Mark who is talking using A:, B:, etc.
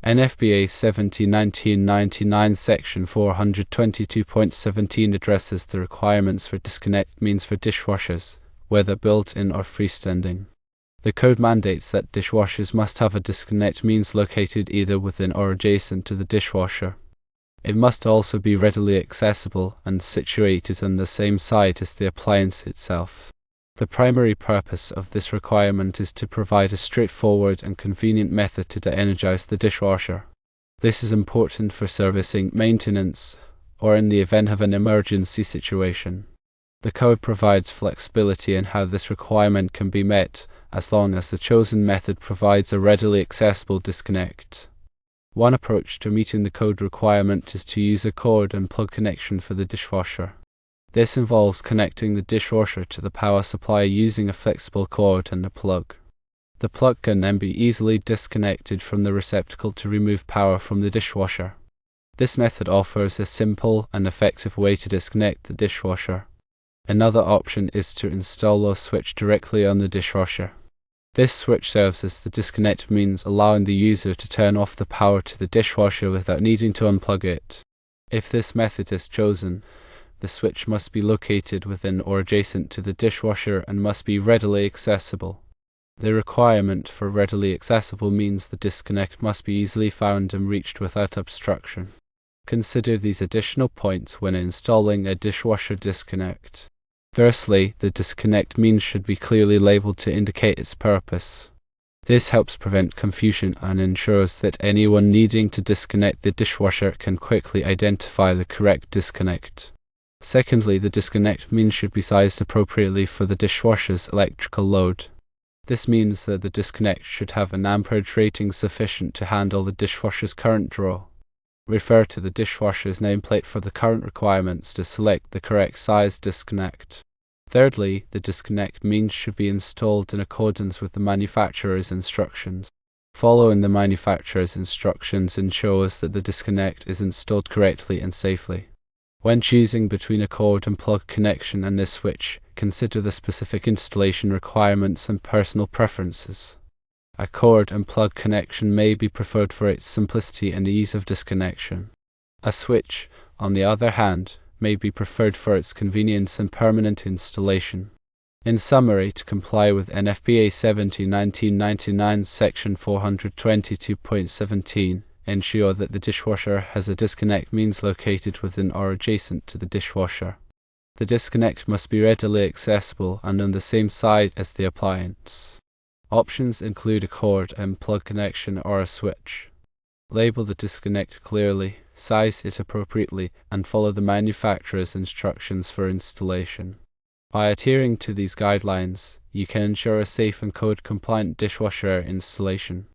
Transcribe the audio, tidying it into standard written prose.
A: NFPA 17/1999 Section 422.17 addresses the requirements for disconnect means for dishwashers, whether built-in or freestanding. The code mandates that dishwashers must have a disconnect means located either within or adjacent to the dishwasher. It must also be readily accessible and situated on the same side as the appliance itself. The primary purpose of this requirement is to provide a straightforward and convenient method to de-energize the dishwasher. This is important for servicing, maintenance, or in the event of an emergency situation. The code provides flexibility in how this requirement can be met, as long as the chosen method provides a readily accessible disconnect. One approach to meeting the code requirement is to use a cord and plug connection for the dishwasher. This involves connecting the dishwasher to the power supply using a flexible cord and a plug. The plug can then be easily disconnected from the receptacle to remove power from the dishwasher. This method offers a simple and effective way to disconnect the dishwasher. Another option is to install a switch directly on the dishwasher. This switch serves as the disconnect means, allowing the user to turn off the power to the dishwasher without needing to unplug it. If this method is chosen, the switch must be located within or adjacent to the dishwasher and must be readily accessible. The requirement for readily accessible means the disconnect must be easily found and reached without obstruction. Consider these additional points when installing a dishwasher disconnect. Firstly, the disconnect means should be clearly labeled to indicate its purpose. This helps prevent confusion and ensures that anyone needing to disconnect the dishwasher can quickly identify the correct disconnect. Secondly, the disconnect means should be sized appropriately for the dishwasher's electrical load. This means that the disconnect should have an amperage rating sufficient to handle the dishwasher's current draw. Refer to the dishwasher's nameplate for the current requirements to select the correct size disconnect. Thirdly, the disconnect means should be installed in accordance with the manufacturer's instructions. Following the manufacturer's instructions ensures that the disconnect is installed correctly and safely. When choosing between a cord and plug connection and this switch, consider the specific installation requirements and personal preferences. A cord and plug connection may be preferred for its simplicity and ease of disconnection. A switch, on the other hand, may be preferred for its convenience and permanent installation. In summary, to comply with NFPA 17/1999 Section 422.17, ensure that the dishwasher has a disconnect means located within or adjacent to the dishwasher. The disconnect must be readily accessible and on the same side as the appliance. Options include a cord and plug connection or a switch. Label the disconnect clearly, size it appropriately, and follow the manufacturer's instructions for installation. By adhering to these guidelines, you can ensure a safe and code-compliant dishwasher installation.